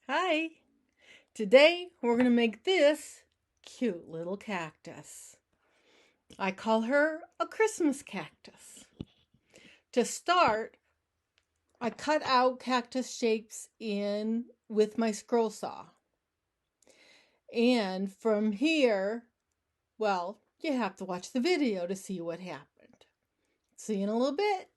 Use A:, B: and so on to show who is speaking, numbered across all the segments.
A: Hi! Today we're going to make this cute little cactus. I call her a Christmas cactus. To start, I cut out cactus shapes in with my scroll saw. And from here, well, you have to watch the video to see what happened. See you in a little bit.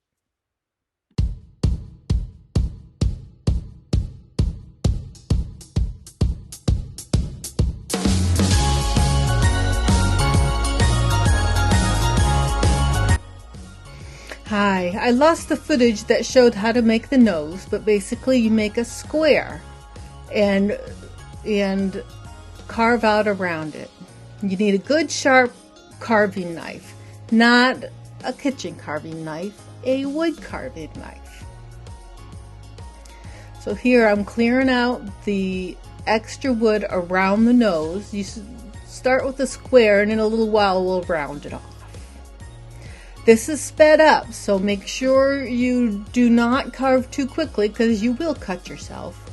A: Hi, I lost the footage that showed how to make the nose, but basically you make a square and carve out around it. You need a good sharp carving knife, not a kitchen carving knife, a wood carving knife. So here I'm clearing out the extra wood around the nose. You start with a square and in a little while we'll round it off. This is sped up, so make sure you do not carve too quickly because you will cut yourself.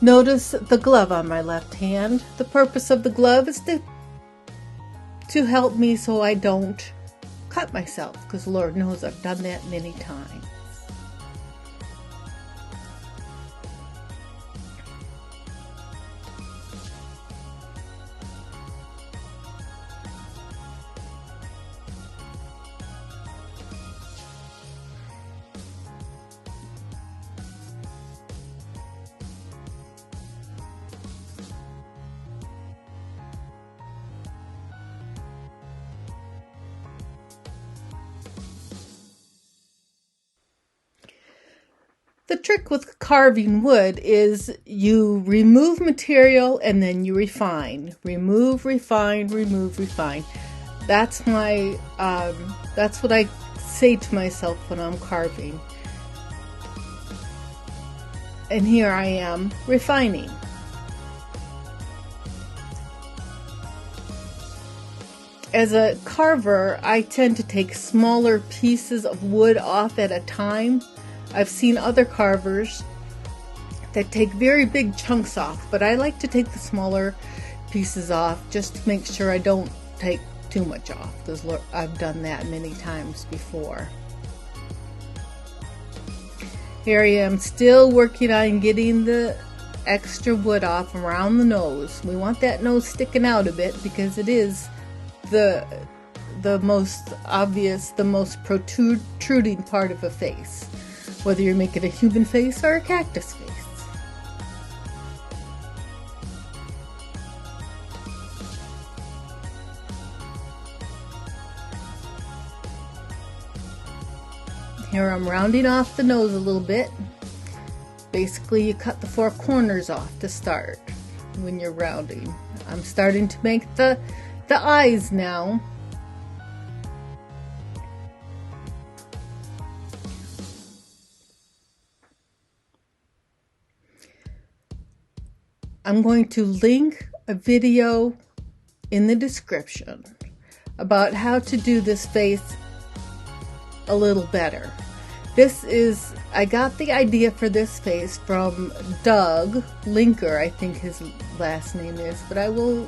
A: Notice the glove on my left hand. The purpose of the glove is to help me so I don't cut myself, because Lord knows I've done that many times. The trick with carving wood is you remove material and then you refine. Remove, refine, remove, refine. That's that's what I say to myself when I'm carving. And here I am refining. As a carver, I tend to take smaller pieces of wood off at a time. I've seen other carvers that take very big chunks off, but I like to take the smaller pieces off just to make sure I don't take too much off, because I've done that many times before. Here I am still working on getting the extra wood off around the nose. We want that nose sticking out a bit because it is the most obvious, the most protruding part of a face, whether you're making a human face or a cactus face. Here I'm rounding off the nose a little bit. Basically, you cut the four corners off to start when you're rounding. I'm starting to make the eyes now. I'm going to link a video in the description about how to do this face a little better. I got the idea for this face from Doug Linker, I think his last name is, but I will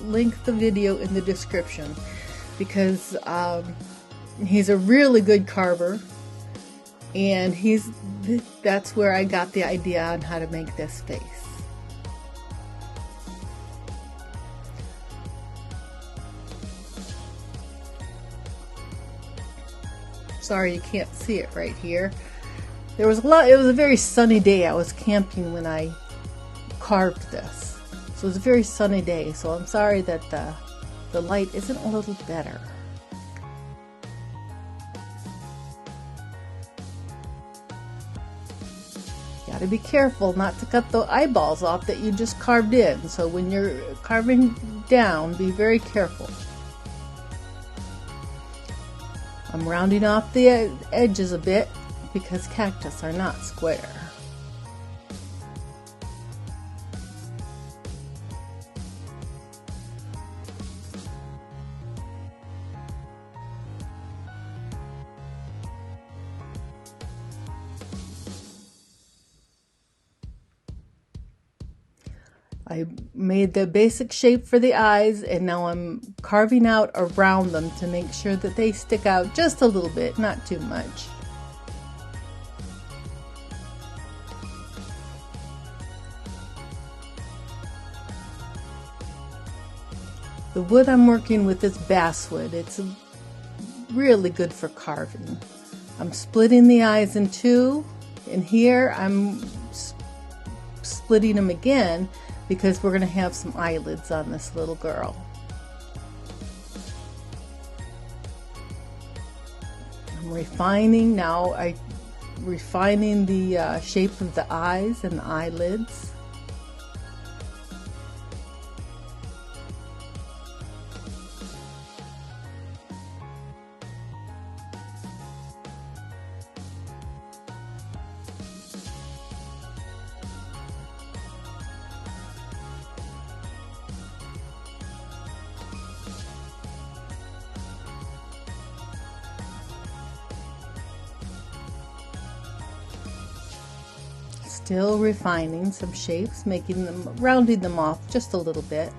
A: link the video in the description because he's a really good carver, and that's where I got the idea on how to make this face. Sorry you can't see it right here. It was a very sunny day. I was camping when I carved this. So it was a very sunny day, so I'm sorry that the light isn't a little better. Gotta be careful not to cut the eyeballs off that you just carved in. So when you're carving down, be very careful. I'm rounding off the edges a bit because cactus are not square. I made the basic shape for the eyes, and now I'm carving out around them to make sure that they stick out just a little bit, not too much. The wood I'm working with is basswood. It's really good for carving. I'm splitting the eyes in two, and here I'm splitting them again because we're going to have some eyelids on this little girl. I'm refining now. I'm refining the shape of the eyes and the eyelids. Still refining some shapes, making them, rounding them off just a little bit.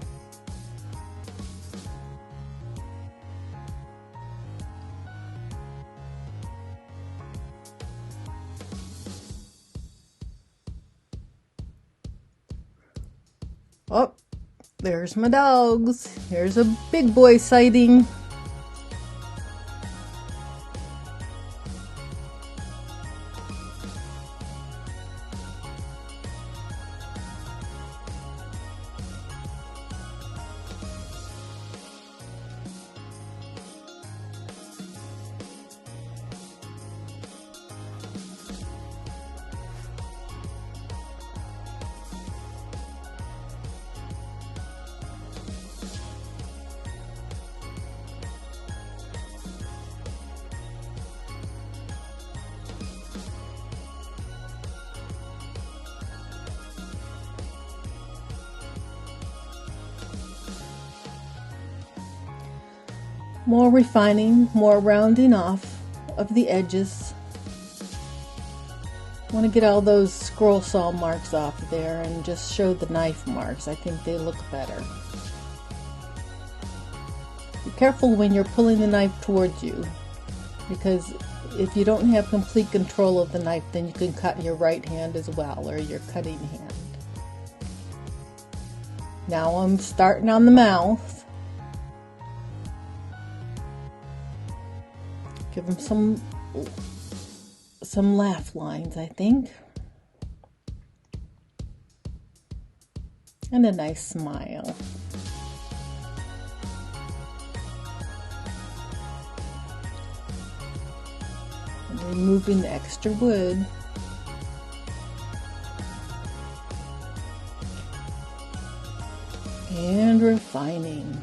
A: Oh, there's my dogs. Here's a big boy sighting. More refining, more rounding off of the edges. I want to get all those scroll saw marks off there and just show the knife marks. I think they look better. Be careful when you're pulling the knife towards you, because if you don't have complete control of the knife, then you can cut your right hand as well, or your cutting hand. Now I'm starting on the mouth. Give them some laugh lines, I think. And a nice smile. And removing the extra wood. And refining.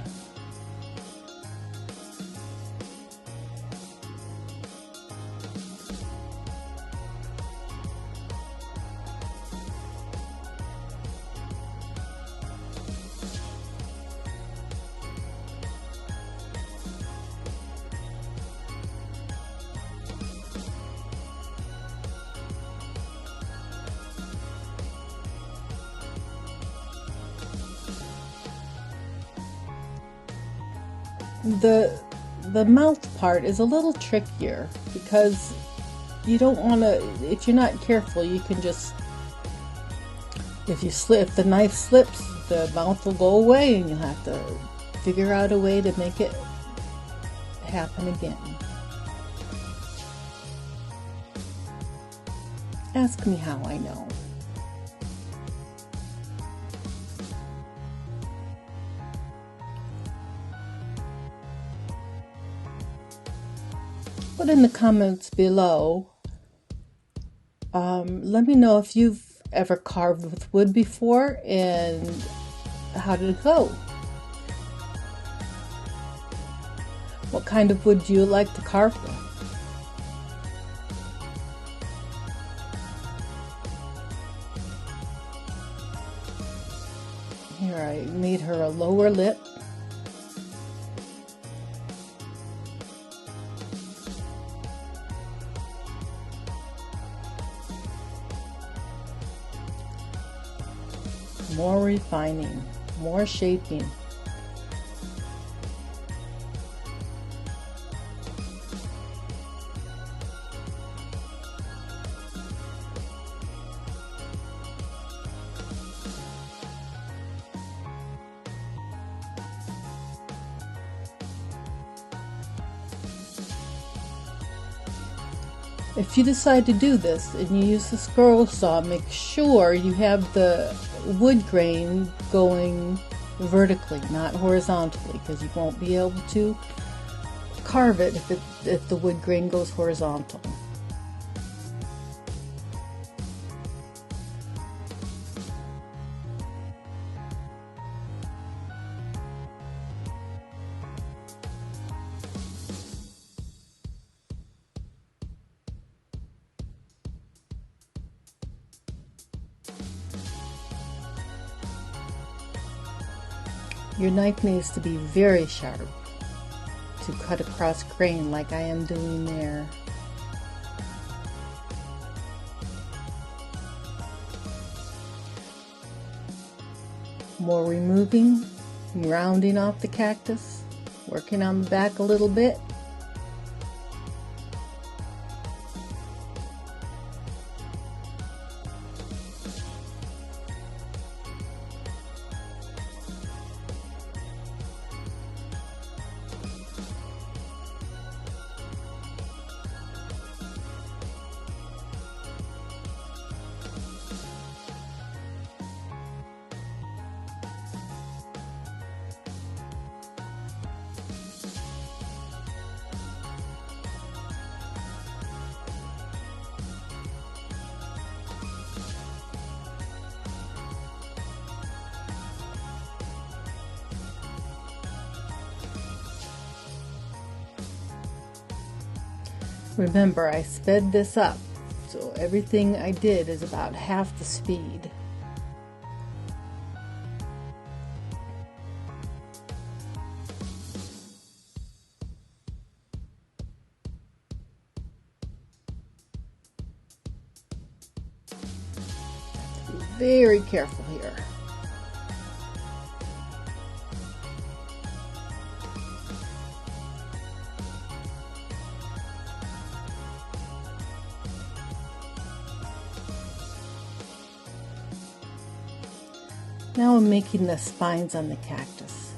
A: The mouth part is a little trickier because you don't want to, if you're not careful, you can just, if the knife slips, the mouth will go away and you'll have to figure out a way to make it happen again. Ask me how I know. Put in the comments below. Let me know if you've ever carved with wood before and how did it go? What kind of wood do you like to carve with? Here I made her a lower lip. more refining, more shaping. If you decide to do this and you use the scroll saw, make sure you have the wood grain going vertically, not horizontally, because you won't be able to carve it if the wood grain goes horizontal. Your knife needs to be very sharp to cut across grain like I am doing there. More removing, rounding off the cactus, working on the back a little bit. Remember, I sped this up, so everything I did is about half the speed. Be very careful here. Now I'm making the spines on the cactus.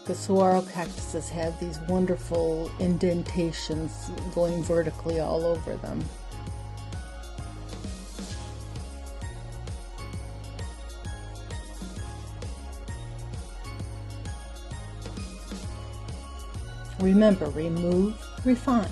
A: The saguaro cactuses have these wonderful indentations going vertically all over them. Remember, remove, refine.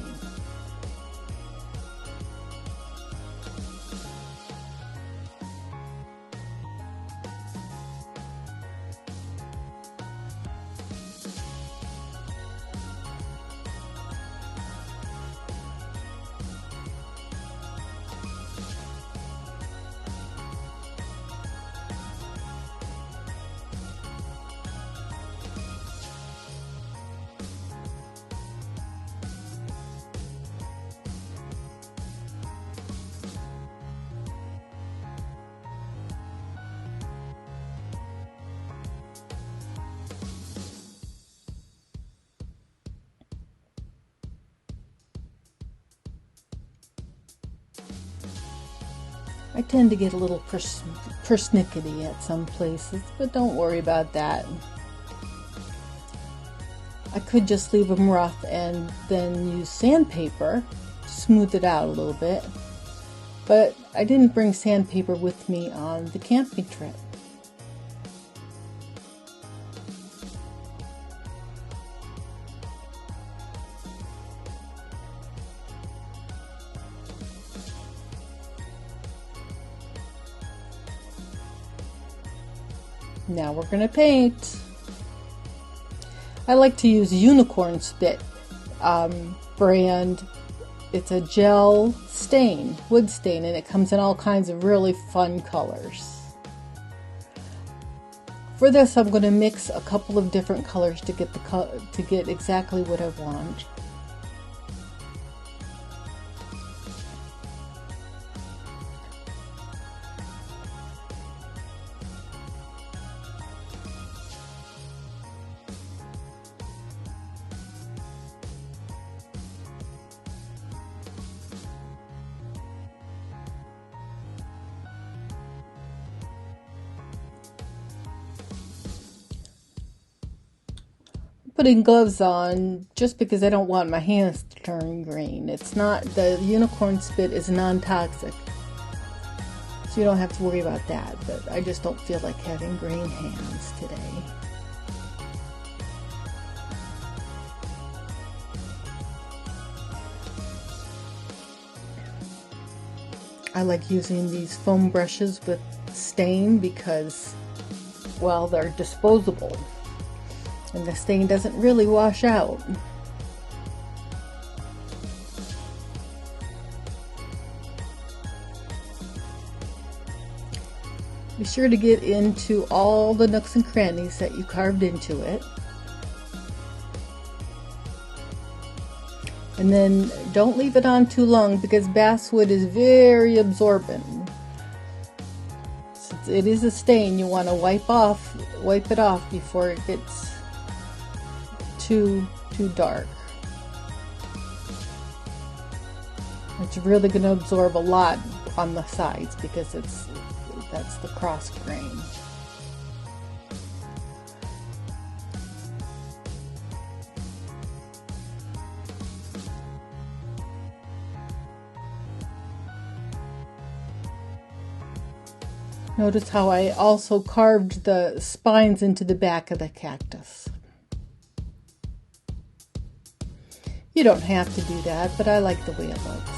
A: I tend to get a little persnickety at some places, but don't worry about that. I could just leave them rough and then use sandpaper to smooth it out a little bit, but I didn't bring sandpaper with me on the camping trip. Now we're going to paint. I like to use Unicorn Spit brand. It's a gel stain, wood stain, and it comes in all kinds of really fun colors. For this, I'm going to mix a couple of different colors to get exactly what I want. putting gloves on just because I don't want my hands to turn green. It's not, the unicorn spit is non-toxic, so you don't have to worry about that, but I just don't feel like having green hands today. I like using these foam brushes with stain because, well, they're disposable and the stain doesn't really wash out. Be sure to get into all the nooks and crannies that you carved into it. And then don't leave it on too long because basswood is very absorbent. Since it is a stain, you want to wipe it off before it gets too dark. It's really going to absorb a lot on the sides because that's the cross grain. Notice how I also carved the spines into the back of the cactus. You don't have to do that, but I like the way it looks.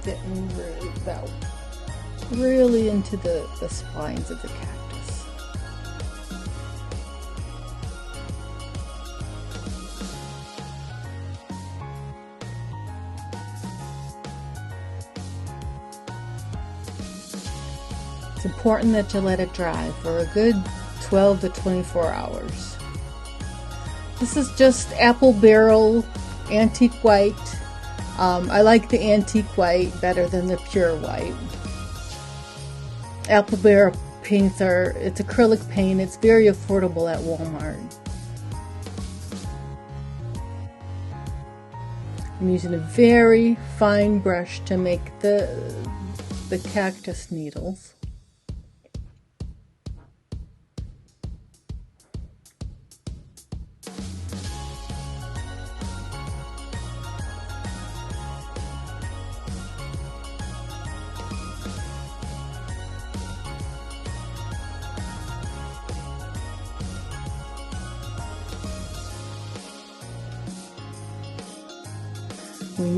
A: Getting really into the spines of the cactus. It's important that you let it dry for a good 12 to 24 hours. This is just apple barrel antique white. I like the antique white better than the pure white. Apple barrel paints it's acrylic paint. It's very affordable at Walmart. I'm using a very fine brush to make the cactus needles.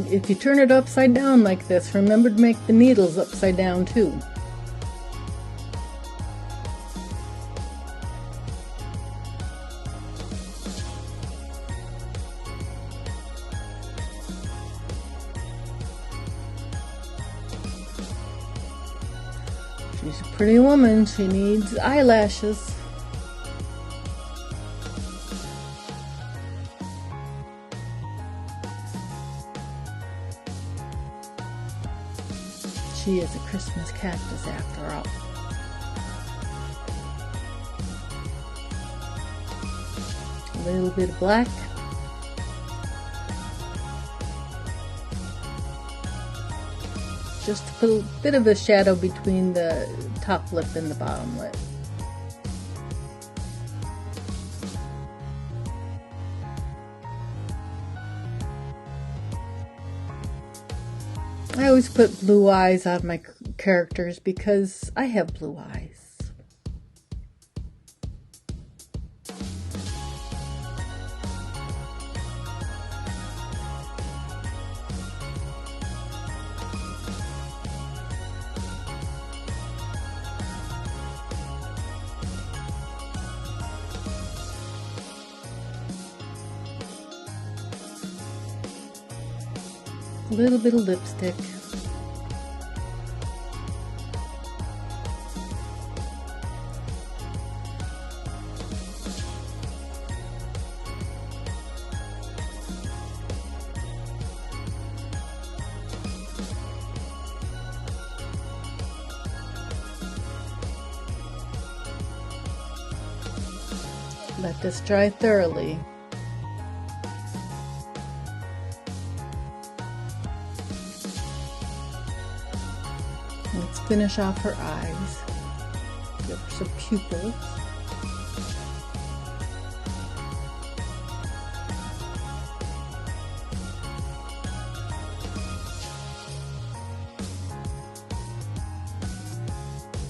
A: If you turn it upside down like this, remember to make the needles upside down too. She's a pretty woman. She needs eyelashes. She is a Christmas cactus after all. A little bit of black. Just to put a bit of a shadow between the top lip and the bottom lip. I always put blue eyes on my characters because I have blue eyes. A little bit of lipstick. Let this dry thoroughly. Let's finish off her eyes. Give her some pupils.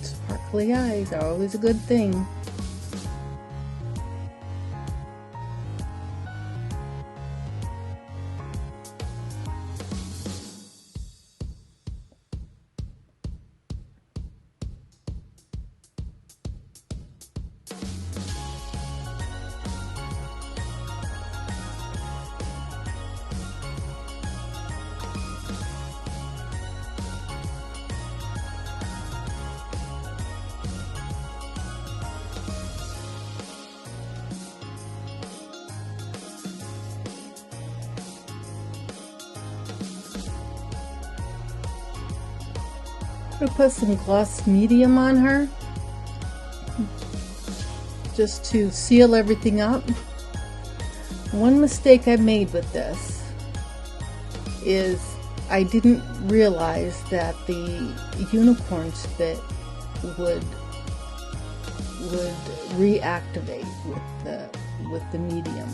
A: Sparkly eyes are always a good thing. I'm going to put some gloss medium on her just to seal everything up. One mistake I made with this is I didn't realize that the unicorn spit would reactivate with the medium.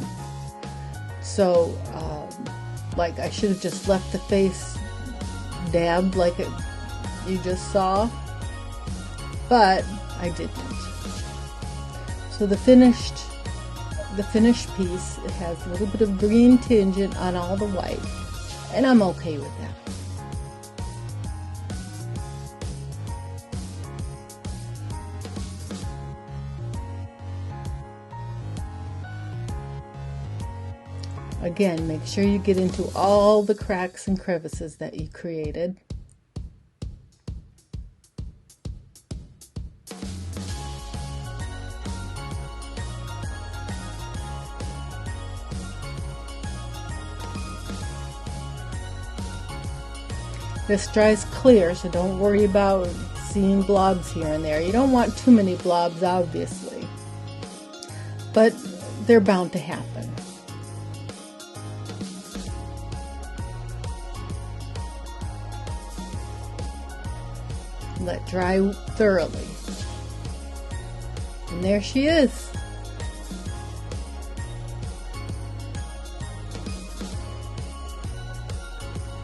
A: So like I should have just left the face dabbed like you just saw, but I didn't. So the finished piece, it has a little bit of green tinge on all the white, and I'm okay with that. Again, make sure you get into all the cracks and crevices that you created. This dries clear, so don't worry about seeing blobs here and there. You don't want too many blobs, obviously, but they're bound to happen. Let dry thoroughly. And there she is.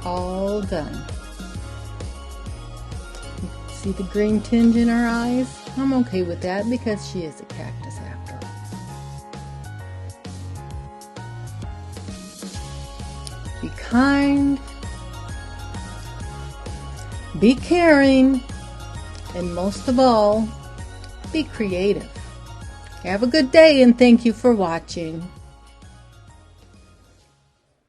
A: All done. See the green tinge in her eyes? I'm okay with that because she is a cactus after all. Be kind, be caring, and most of all, be creative. Have a good day and thank you for watching.